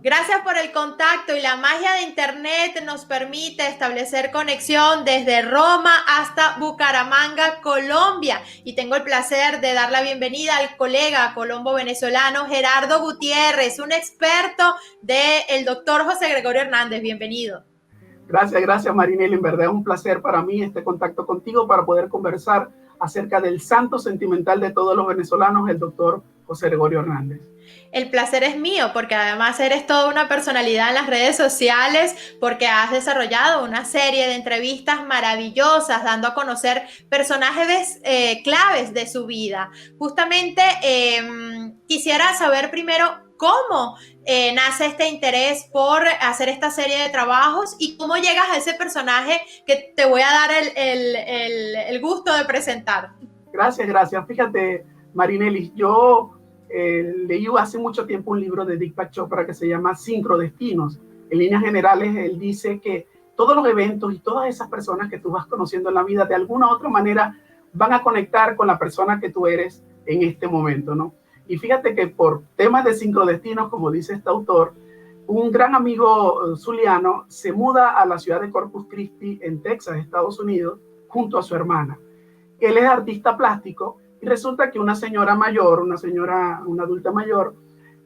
Gracias por el contacto y la magia de Internet nos permite establecer conexión desde Roma hasta Bucaramanga, Colombia. Y tengo el placer de dar la bienvenida al colega colombo venezolano Gerardo Gutiérrez, un experto del doctor José Gregorio Hernández. Bienvenido. Gracias Marinela. En verdad es un placer para mí este contacto contigo para poder conversar acerca del santo sentimental de todos los venezolanos, el doctor José Gregorio Hernández. El placer es mío porque además eres toda una personalidad en las redes sociales porque has desarrollado una serie de entrevistas maravillosas dando a conocer personajes claves de su vida. Justamente quisiera saber primero cómo nace este interés por hacer esta serie de trabajos y cómo llegas a ese personaje que te voy a dar el gusto de presentar. Gracias. Fíjate, Marinelis, yo leí hace mucho tiempo un libro de Deepak Chopra que se llama Sincrodestinos. En líneas generales, él dice que todos los eventos y todas esas personas que tú vas conociendo en la vida, de alguna u otra manera, van a conectar con la persona que tú eres en este momento, ¿no? Y fíjate que por temas de sincrodestinos, como dice este autor, un gran amigo zuliano se muda a la ciudad de Corpus Christi, en Texas, Estados Unidos, junto a su hermana. Él es artista plástico y resulta que una señora mayor, una adulta mayor,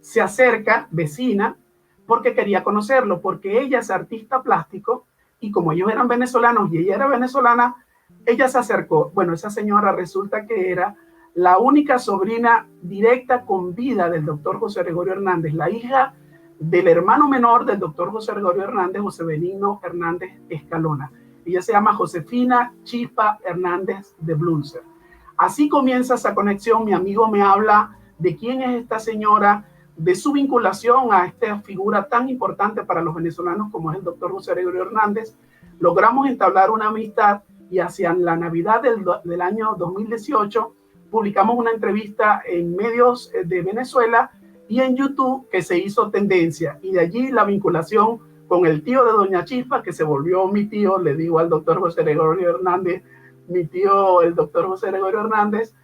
se acerca, vecina, porque quería conocerlo, porque ella es artista plástico y como ellos eran venezolanos y ella era venezolana, ella se acercó. Bueno, esa señora resulta que era la única sobrina directa con vida del doctor José Gregorio Hernández, la hija del hermano menor del doctor José Gregorio Hernández, José Benigno Hernández Escalona. Ella se llama Josefina Chispa Hernández de Blunser. Así comienza esa conexión. Mi amigo me habla de quién es esta señora, de su vinculación a esta figura tan importante para los venezolanos como es el doctor José Gregorio Hernández. Logramos entablar una amistad y hacia la Navidad del año 2018 publicamos una entrevista en medios de Venezuela y en YouTube que se hizo tendencia. Y de allí la vinculación con el tío de doña Chispa, que se volvió mi tío, le digo al doctor José Gregorio Hernández, mi tío, el doctor José Gregorio Hernández,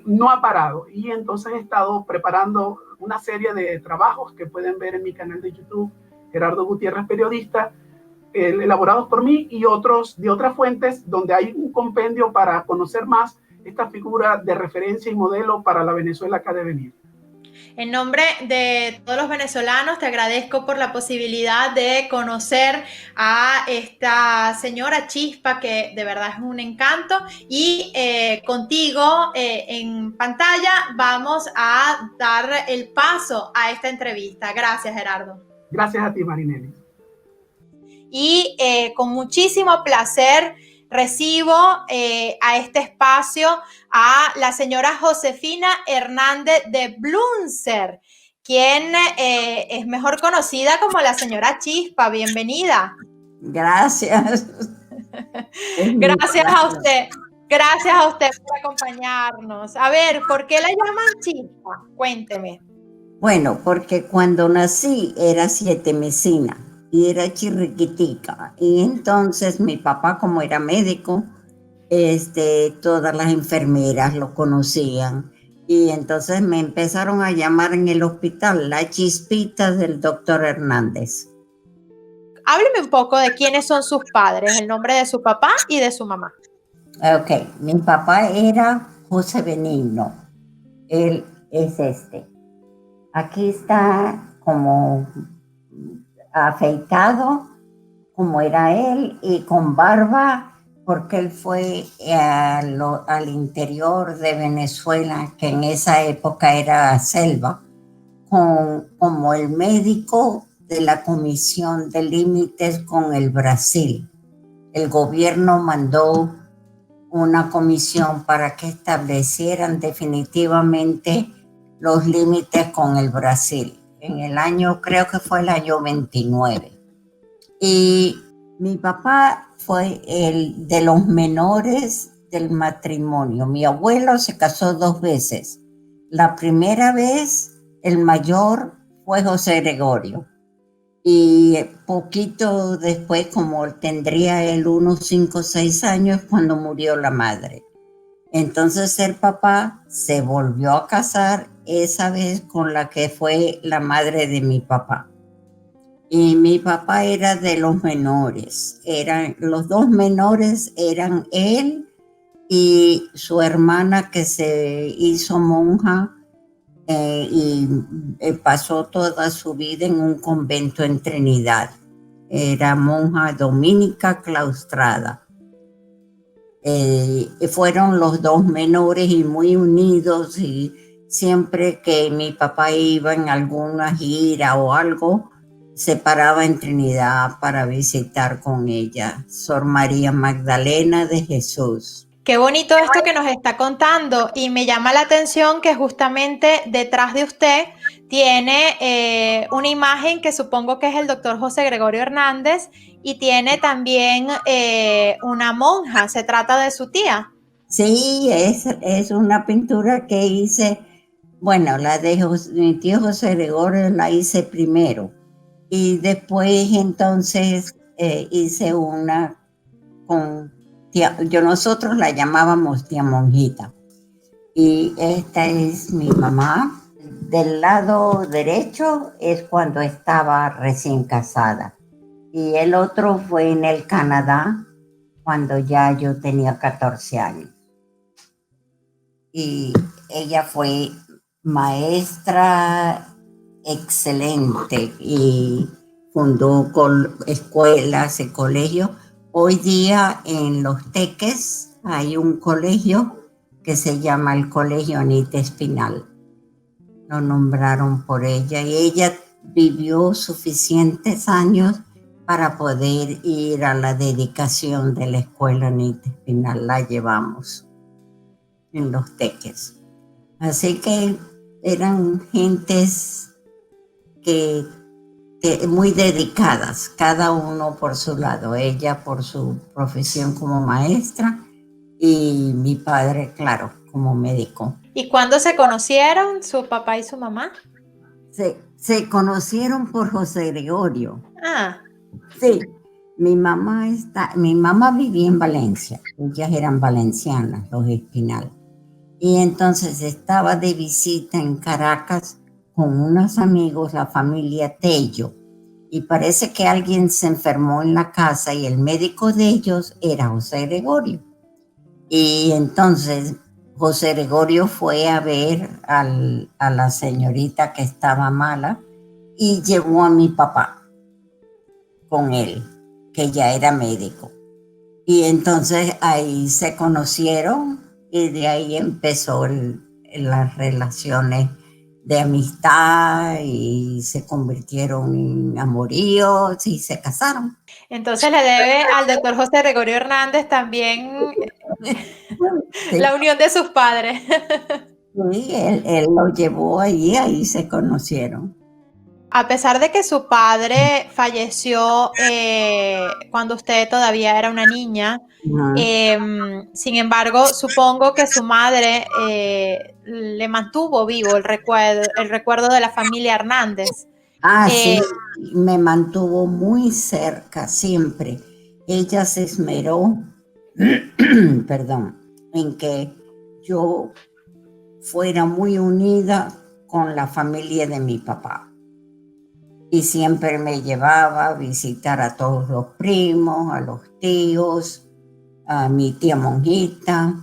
no ha parado. Y entonces he estado preparando una serie de trabajos que pueden ver en mi canal de YouTube, Gerardo Gutiérrez Periodista, elaborados por mí y otros de otras fuentes, donde hay un compendio para conocer más esta figura de referencia y modelo para la Venezuela que ha de venir. En nombre de todos los venezolanos, te agradezco por la posibilidad de conocer a esta señora Chispa, que de verdad es un encanto. Y contigo en pantalla vamos a dar el paso a esta entrevista. Gracias, Gerardo. Gracias a ti, Marinelli. Y con muchísimo placer recibo a este espacio a la señora Josefina Hernández de Blunser, quien es mejor conocida como la señora Chispa. Bienvenida. Gracias. Gracias a usted. Gracias a usted por acompañarnos. A ver, ¿por qué la llaman Chispa? Cuénteme. Bueno, porque cuando nací era sietemesina y era chirriquitica. Y entonces mi papá, como era médico, todas las enfermeras lo conocían. Y entonces me empezaron a llamar en el hospital la Chispita del doctor Hernández. Hábleme un poco de quiénes son sus padres, el nombre de su papá y de su mamá. Ok, mi papá era José Benigno. Él es este. Aquí está como afeitado, como era él, y con barba, porque él fue al interior de Venezuela, que en esa época era selva, como el médico de la Comisión de Límites con el Brasil. El gobierno mandó una comisión para que establecieran definitivamente los límites con el Brasil. En el año, creo que fue el año 29. Y mi papá fue el de los menores del matrimonio. Mi abuelo se casó 2 veces. La primera vez, el mayor fue José Gregorio. Y poquito después, como tendría él unos 5 o 6 años, cuando murió la madre. Entonces el papá se volvió a casar esa vez con la que fue la madre de mi papá. Y mi papá era de los menores. Los dos menores eran él y su hermana que se hizo monja y pasó toda su vida en un convento en Trinidad. Era monja dominica claustrada. Fueron los dos menores y muy unidos, y siempre que mi papá iba en alguna gira o algo, se paraba en Trinidad para visitar con ella, Sor María Magdalena de Jesús. Qué bonito esto que nos está contando, y me llama la atención que justamente detrás de usted tiene una imagen que supongo que es el doctor José Gregorio Hernández, y tiene también una monja. ¿Se trata de su tía? Sí, es una pintura que hice, bueno, la de mi tío José Gregorio la hice primero, y después entonces hice una con tía, nosotros la llamábamos tía Monjita. Y esta es mi mamá. Del lado derecho es cuando estaba recién casada. Y el otro fue en el Canadá, cuando ya yo tenía 14 años. Y ella fue maestra excelente y fundó escuelas y colegios. Hoy día en Los Teques hay un colegio que se llama el Colegio Anita Espinal. Lo nombraron por ella, y ella vivió suficientes años para poder ir a la dedicación de la escuela Anita Espinal. La llevamos en Los Teques. Así que eran gentes que muy dedicadas, cada uno por su lado, ella por su profesión como maestra y mi padre, claro, como médico. ¿Y cuándo se conocieron su papá y su mamá? Se conocieron por José Gregorio. Ah. Sí, mi mamá vivía en Valencia, ellas eran valencianas, los Espinal. Y entonces estaba de visita en Caracas con unos amigos, la familia Tello, y parece que alguien se enfermó en la casa y el médico de ellos era José Gregorio. Y entonces José Gregorio fue a ver a la señorita que estaba mala y llevó a mi papá con él, que ya era médico. Y entonces ahí se conocieron y de ahí empezó las relaciones de amistad y se convirtieron en amoríos y se casaron. Entonces le debe al doctor José Gregorio Hernández también Sí. la unión de sus padres. Sí, él lo llevó ahí se conocieron. A pesar de que su padre falleció cuando usted todavía era una niña, sin embargo, supongo que su madre le mantuvo vivo el recuerdo de la familia Hernández. Sí, me mantuvo muy cerca siempre. Ella se esmeró, perdón, en que yo fuera muy unida con la familia de mi papá. Y siempre me llevaba a visitar a todos los primos, a los tíos, a mi tía Monjita.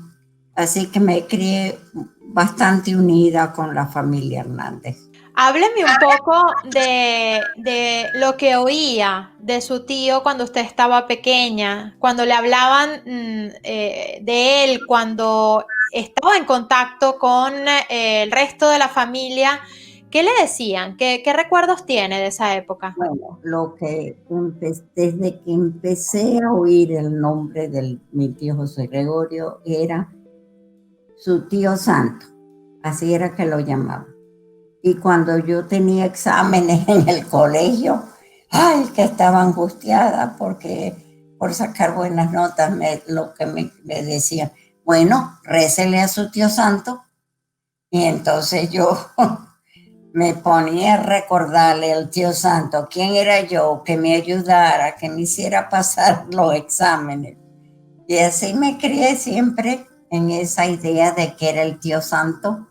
Así que me crié bastante unida con la familia Hernández. Hábleme un poco de lo que oía de su tío cuando usted estaba pequeña, cuando le hablaban de él, cuando estaba en contacto con el resto de la familia. ¿Qué le decían? ¿Qué recuerdos tiene de esa época? Bueno, desde que empecé a oír el nombre de mi tío José Gregorio, era su tío santo, así era que lo llamaban. Y cuando yo tenía exámenes en el colegio, ay, que estaba angustiada por sacar buenas notas, lo que me decían, bueno, récele a su tío santo. Y entonces yo me ponía a recordarle al tío santo quién era yo, que me ayudara, que me hiciera pasar los exámenes. Y así me crié siempre en esa idea de que era el tío santo